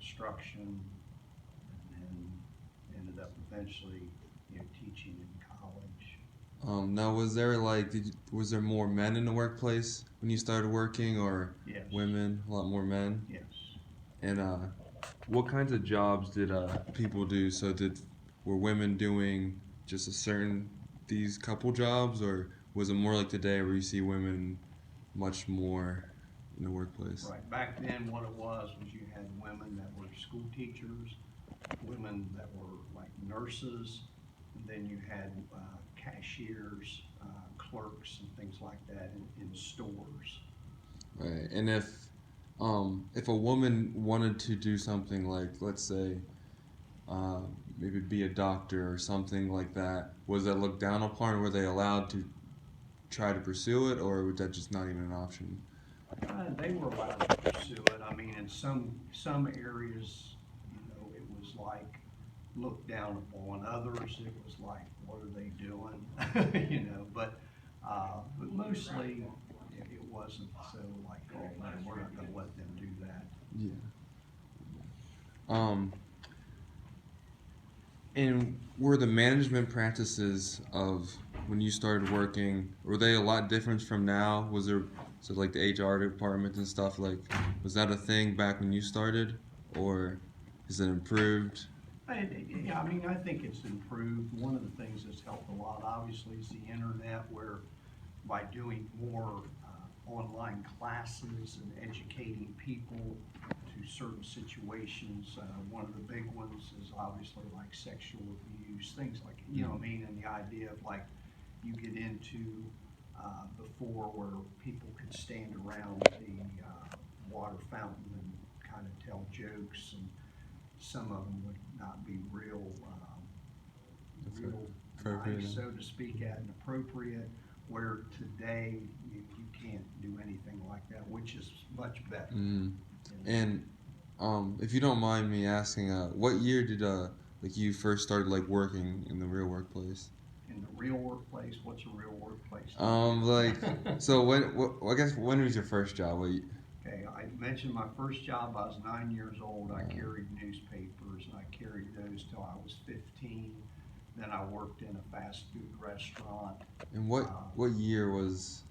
construction, and then ended up eventually, teaching in college. Now, was there like, was there more men in the workplace when you started working, or Yes. women? A lot more men. Yes. And what kinds of jobs did people do? So were women doing just a certain these couple jobs, or was it more like today where you see women much more in the workplace? Right. Back then, what it was you had women that were school teachers, women that were like nurses, and then you had cashiers, clerks, and things like that in stores. Right. And if a woman wanted to do something like, let's say, uh, maybe be a doctor or something like that, was that looked down upon, or were they allowed to try to pursue it, or was that just not even an option? They were allowed to pursue it. I mean, in some areas, it was like looked down upon. Others, it was like, what are they doing? But mostly it wasn't so like, oh man, we're not going to let them do that. Yeah. Um, and were the management practices of when you started working, were they a lot different from now? Was there, so like the HR department and stuff, like, was that a thing back when you started, or is it improved? Yeah, I mean, I think it's improved. One of the things that's helped a lot, obviously, is the internet, where by doing more online classes and educating people to certain situations. One of the big ones is obviously like sexual abuse, things like, what I mean, and the idea of like you get into before where people could stand around the water fountain and kind of tell jokes, and some of them would not be real Appropriate. nice, so to speak, and appropriate, where today you can't do anything like that, which is much better. Mm. And if you don't mind me asking, what year did like you first started like working in the real workplace? In the real workplace, what's a real workplace? Like, so I guess when was your first job? Okay, I mentioned my first job. I was 9 years old. I carried newspapers, and I carried those till I was 15. Then I worked in a fast food restaurant. And what year was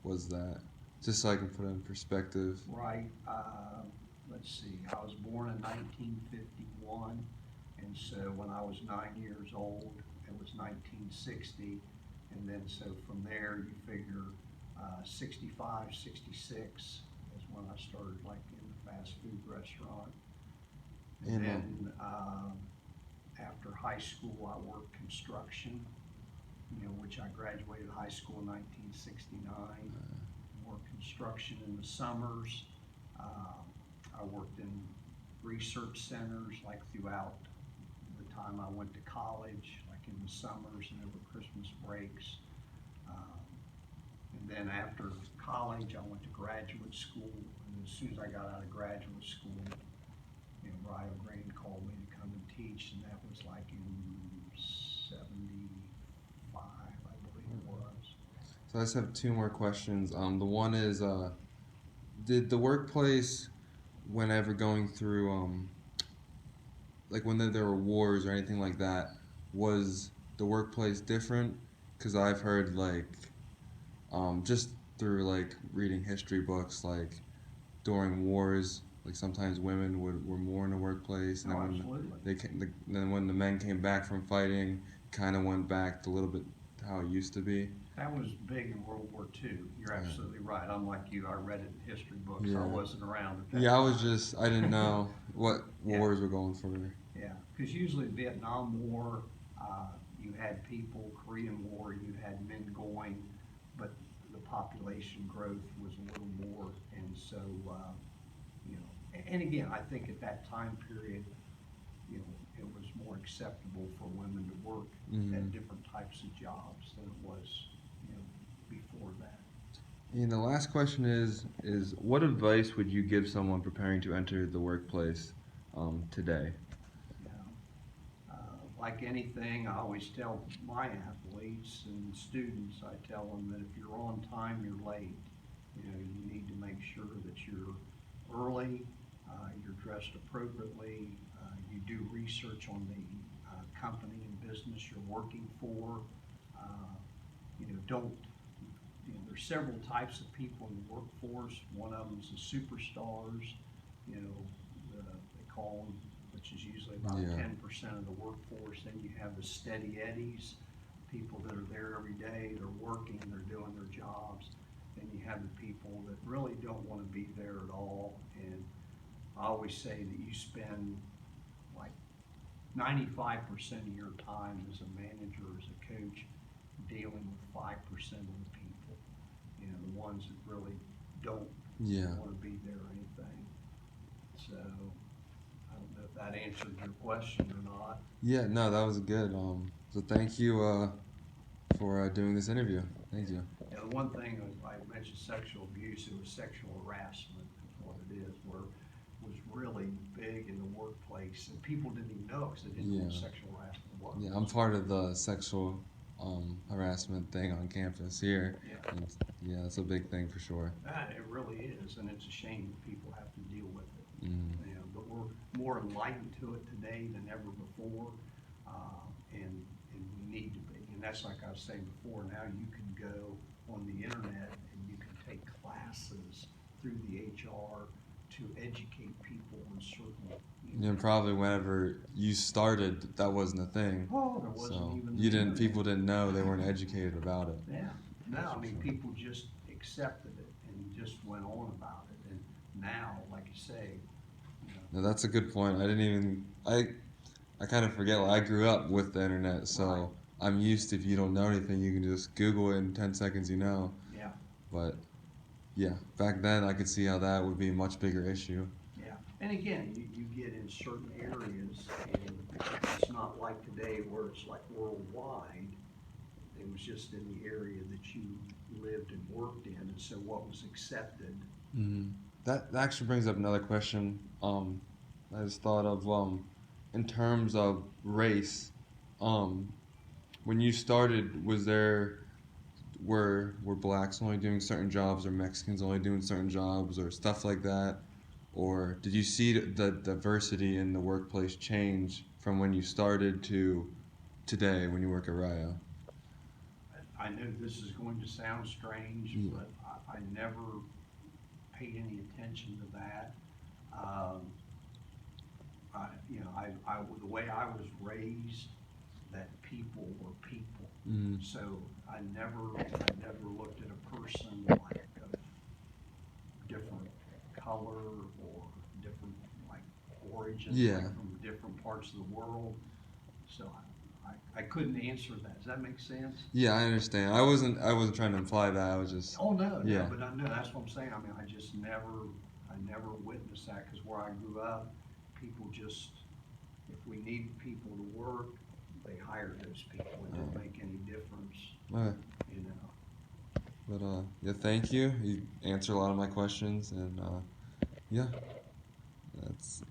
that? Just so I can put it in perspective. Right. Let's see. I was born in 1951, and so when I was 9 years old, it was 1960, and then so from there you figure 65, 66 is when I started like in the fast food restaurant. And And then after high school, I worked construction, which I graduated high school in 1969. Worked construction in the summers. I worked in research centers like throughout the time I went to college, like in the summers and over Christmas breaks. Um, and then after college, I went to graduate school. And as soon as I got out of graduate school, Rio Grande called me to come and teach, and that was like in '75, I believe it was. so I just have two more questions. The one is, did the workplace, whenever going through, like when there were wars or anything like that, was the workplace different? Because I've heard like, just through like reading history books, like during wars, like sometimes women were more in the workplace, and Oh, then absolutely. then when the men came back from fighting, kind of went back to a little bit to how it used to be. That was big in World War II. You're Yeah. absolutely right. Unlike you, I read it in history books. Yeah. I wasn't around at that Yeah, time. I didn't know what Yeah. wars were going for. Yeah, because usually Vietnam War, you had people, Korean War, you had men going, but the population growth was a little more, and so, and again, I think at that time period, it was more acceptable for women to work at different types of jobs than it was, before that. And the last question is what advice would you give someone preparing to enter the workplace today? You know, like anything, I always tell my athletes and students, I tell them that if you're on time, you're late. You need to make sure that you're early, you're dressed appropriately, you do research on the company and business you're working for. Don't, there's several types of people in the workforce. One of them is the superstars, they call them, which is usually about Yeah. 10% of the workforce. Then you have the steady eddies, people that are there every day, they're working, they're doing their jobs. Then you have the people that really don't want to be there at all. And I always say that you spend like 95% of your time as a manager, as a coach, dealing with 5% of the people, the ones that really don't Yeah. want to be there or anything. So I don't know if that answered your question or not. Yeah, no, that was good. So thank you for doing this interview. Thank you. And the one thing I mentioned sexual abuse, it was sexual harassment is what it is, where it was really big in the workplace, and people didn't even know because they didn't know what Yeah. sexual harassment was. Yeah, I'm part of the sexual harassment thing on campus here. Yeah. And yeah, it's a big thing for sure. It really is, and it's a shame that people have to deal with it. Mm. But we're more enlightened to it today than ever before, and we need to be. And that's like I was saying before. Now you can go on the internet and you can take classes through the HR to educate people on certain. And probably whenever you started, that wasn't a thing. Oh, there wasn't So even. you didn't. People didn't know. They weren't educated about it. Yeah. No, I mean people just accepted it and just went on about it. And now, like you say, No, that's a good point. I didn't even. I kind of forget. Like, I grew up with the internet, so Right. I'm used to, if you don't know anything, you can just Google it in 10 seconds. You know. Yeah. But yeah, back then I could see how that would be a much bigger issue. Yeah, and again, you get in certain areas, and it's not like today where it's like worldwide. It was just in the area that you lived and worked in, and so what was accepted. Mm-hmm. That actually brings up another question. I just thought of in terms of race. When you started, were blacks only doing certain jobs, or Mexicans only doing certain jobs, or stuff like that? Or did you see the diversity in the workplace change from when you started to today when you work at Raya? I know this is going to sound strange, Yeah. but I never paid any attention to that. The way I was raised, that people were people. Mm. So I never looked at a person like a different color or different like origin, Yeah. like from different parts of the world. So I couldn't answer that. Does that make sense? Yeah, I understand. I wasn't trying to imply that. I was just. Oh no, Yeah. no, but I know that's what I'm saying. I mean, I never witnessed that because where I grew up, people just, if we needed people to work, they hired those people. It didn't make any difference, Okay. you know. But yeah, thank you. You answered a lot of my questions, and yeah, that's